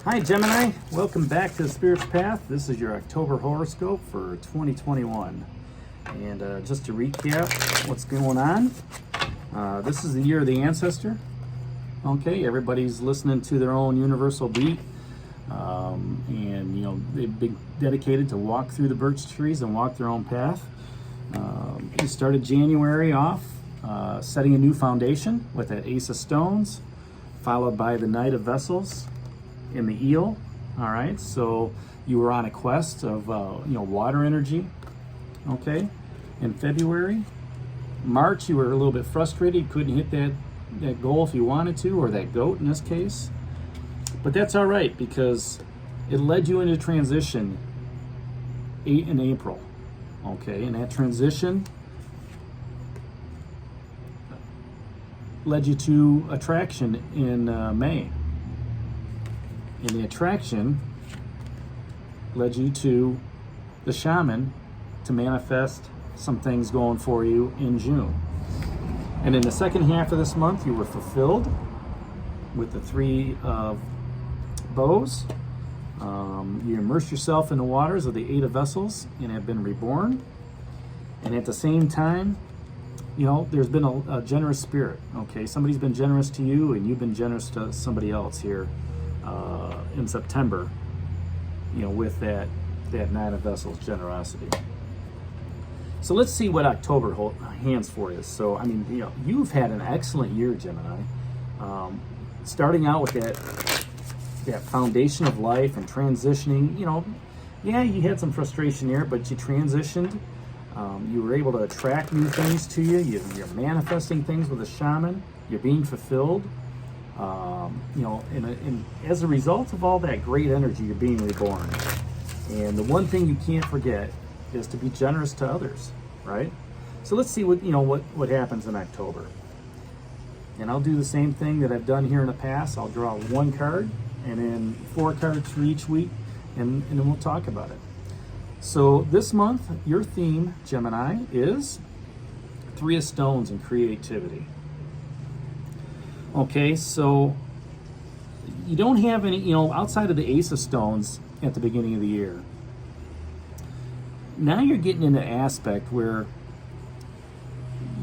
Hi Gemini, welcome back to the Spirit's Path. This is your October horoscope for 2021. And just to recap what's going on, this is the year of the ancestor. Okay, everybody's listening to their own universal beat. And they've been dedicated to walk through the birch trees and walk their own path. You started January off setting a new foundation with that Ace of Stones, followed by the Knight of Vessels in the eel. All right, so you were on a quest of water energy. Okay, in February, March, you were a little bit frustrated. You couldn't hit that goal if you wanted to, or that goat in this case. But that's all right, because it led you into transition in April. Okay, and that transition led you to attraction in May. And the attraction led you to the shaman to manifest some things going for you in June. And in the second half of this month, you were fulfilled with the Three of Bows. You immerse yourself in the waters of the Eight of Vessels and have been reborn. And at the same time, there's been a generous spirit. Okay, somebody's been generous to you, and you've been generous to somebody else here in September, with that Nine of Vessels generosity. So let's see what October hands for you. So, you've had an excellent year, Gemini. Starting out with that foundation of life and transitioning, you had some frustration there, but you transitioned. You were able to attract new things to you. You're manifesting things with a shaman. You're being fulfilled. And as a result of all that great energy, you're being reborn. And the one thing you can't forget is to be generous to others, right? So let's see what happens in October. And I'll do the same thing that I've done here in the past. I'll draw one card and then 4 cards for each week, and then we'll talk about it. So this month, your theme, Gemini, is Three of Stones and creativity. Okay, so you don't have any, outside of the Ace of Stones at the beginning of the year. Now you're getting into an aspect where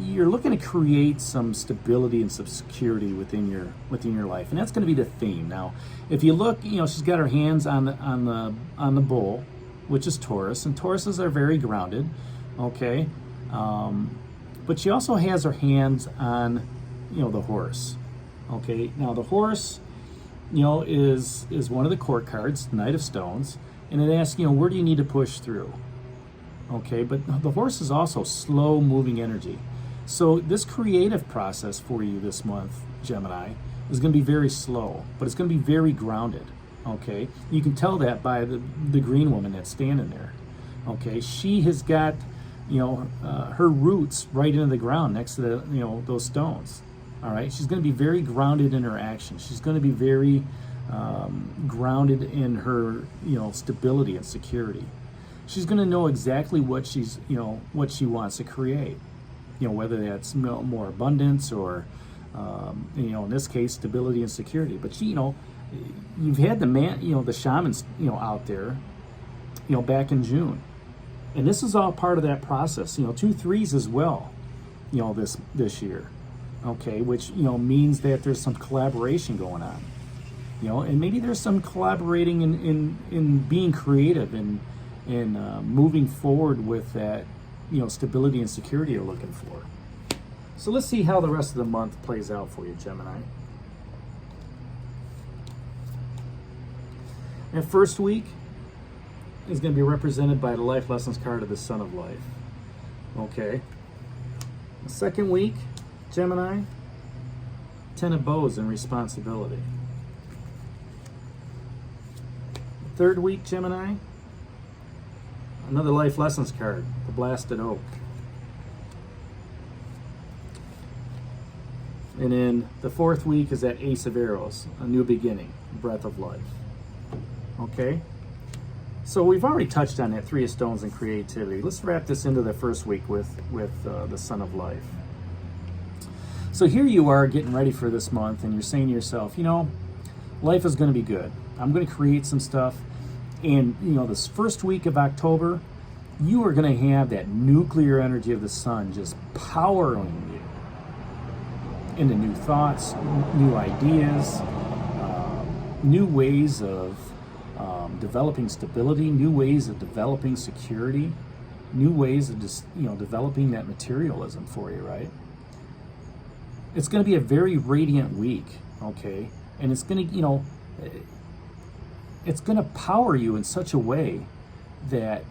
you're looking to create some stability and some security within your life, and that's going to be the theme. Now, if you look, she's got her hands on the bull, which is Taurus, and Tauruses are very grounded. Okay, but she also has her hands on the horse. Okay, now the horse, is one of the court cards, Knight of Stones, and it asks, where do you need to push through? Okay, but the horse is also slow moving energy. So this creative process for you this month, Gemini, is going to be very slow, but it's going to be very grounded. Okay, you can tell that by the green woman that's standing there. Okay, she has got her roots right into the ground next to those stones. All right, she's going to be very grounded in her action. She's going to be very grounded in her stability and security. She's going to know exactly what what she wants to create. Whether that's more abundance or in this case stability and security. But you've had the shamans out there back in June, and this is all part of that process. 2 3s as well this year. Okay, which means that there's some collaboration going on. And maybe there's some collaborating in being creative and moving forward with that stability and security you're looking for. So let's see how the rest of the month plays out for you, Gemini. And first week is going to be represented by the Life Lessons card of the Sun of Life. Okay. The second week, Gemini, 10 of Bows and responsibility. The third week, Gemini, another Life Lessons card, the Blasted Oak. And then the fourth week is that Ace of Arrows, a new beginning, breath of life. Okay? So we've already touched on that Three of Stones and creativity. Let's wrap this into the first week with the Sun of Life. So here you are getting ready for this month, and you're saying to yourself, Life is going to be good. I'm going to create some stuff. And, this first week of October, you are going to have that nuclear energy of the sun just powering you into new thoughts, new ideas, new ways of developing stability, new ways of developing security, new ways of just, developing that materialism for you, right? It's going to be a very radiant week, okay? And it's going to, it's going to power you in such a way that,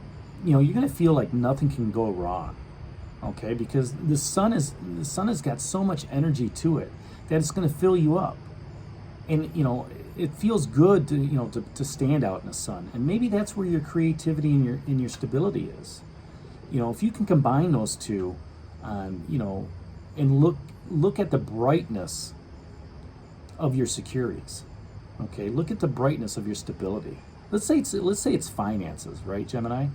you're going to feel like nothing can go wrong, okay? Because the sun has got so much energy to it that it's going to fill you up. And, it feels good to stand out in the sun. And maybe that's where your creativity and your stability is. If you can combine those two, and look at the brightness of your securities. Okay, look at the brightness of your stability. Let's say it's finances, right, Gemini?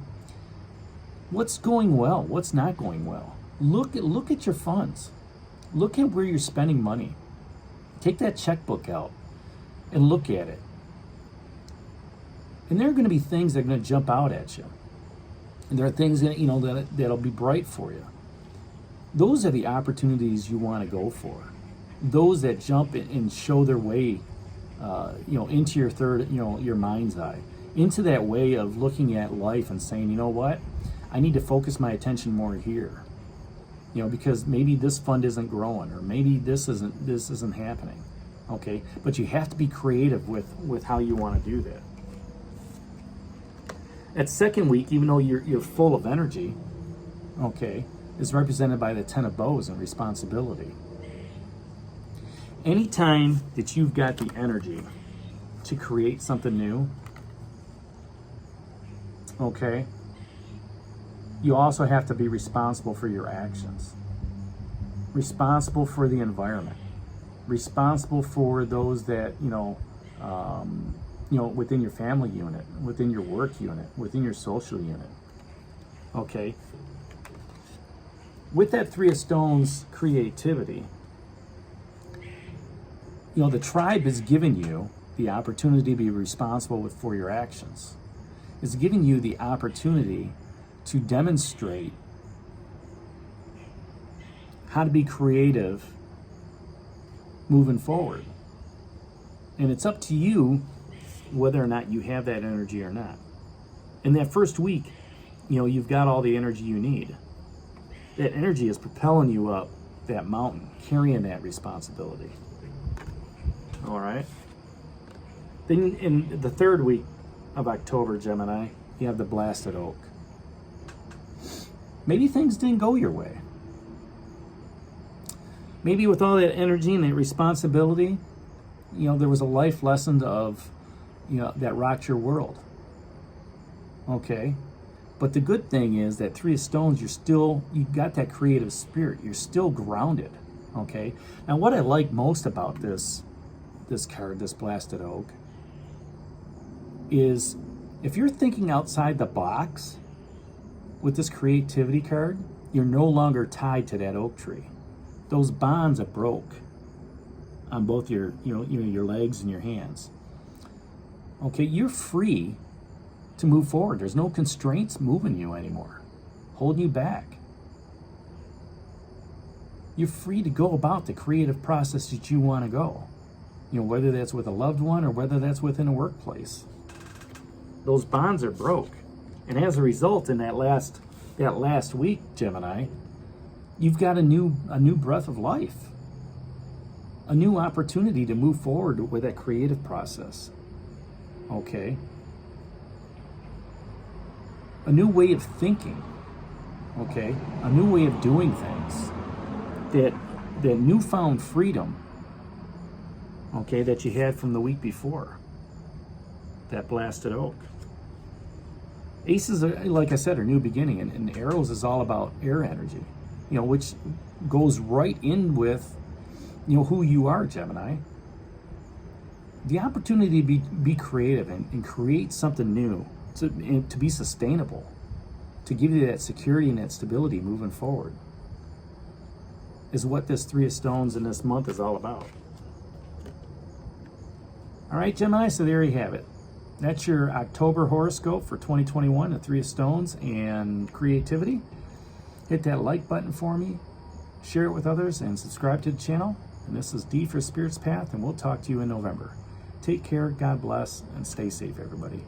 What's going well? What's not going well? Look at your funds. Look at where you're spending money. Take that checkbook out and look at it. And there are going to be things that are going to jump out at you. And there are things that that'll be bright for you. Those are the opportunities you want to go for. Those that jump and show their way, into your third, your mind's eye, into that way of looking at life and saying, you know what, I need to focus my attention more here. Because maybe this fund isn't growing, or maybe this isn't happening. Okay, but you have to be creative with how you want to do that. That second week, even though you're full of energy, okay, is represented by the Ten of Bows and responsibility. Anytime that you've got the energy to create something new, okay, you also have to be responsible for your actions, responsible for the environment, responsible for those that, within your family unit, within your work unit, within your social unit, okay? With that Three of Stones creativity, the tribe is giving you the opportunity to be responsible for your actions. It's giving you the opportunity to demonstrate how to be creative moving forward. And it's up to you whether or not you have that energy or not. In that first week, you've got all the energy you need. That energy is propelling you up that mountain, carrying that responsibility. All right. Then in the third week of October, Gemini, you have the blasted oak. Maybe things didn't go your way. Maybe with all that energy and that responsibility, there was a life lesson of, that rocked your world. Okay. But the good thing is that Three of Stones, you've got that creative spirit. You're still grounded. Okay. Now, what I like most about this card, this blasted oak, is if you're thinking outside the box with this creativity card, you're no longer tied to that oak tree. Those bonds are broke on both your legs and your hands. Okay, you're free to move forward. There's no constraints moving you anymore, holding you back. You're free to go about the creative process that you want to go. Whether that's with a loved one or whether that's within a workplace. Those bonds are broke. And as a result, in that last week, Gemini, you've got a new breath of life. A new opportunity to move forward with that creative process. Okay? A new way of thinking. Okay? A new way of doing things. That newfound freedom, okay, that you had from the week before. That blasted oak. Aces, like I said, are new beginning, and arrows is all about air energy, which goes right in with, who you are, Gemini. The opportunity to be creative and create something new, to be sustainable, to give you that security and that stability moving forward, is what this Three of Stones in this month is all about. All right, Gemini, so there you have it. That's your October horoscope for 2021, the Three of Stones and creativity. Hit that like button for me, share it with others, and subscribe to the channel. And this is D for Spirit's Path, and we'll talk to you in November. Take care, God bless, and stay safe, everybody.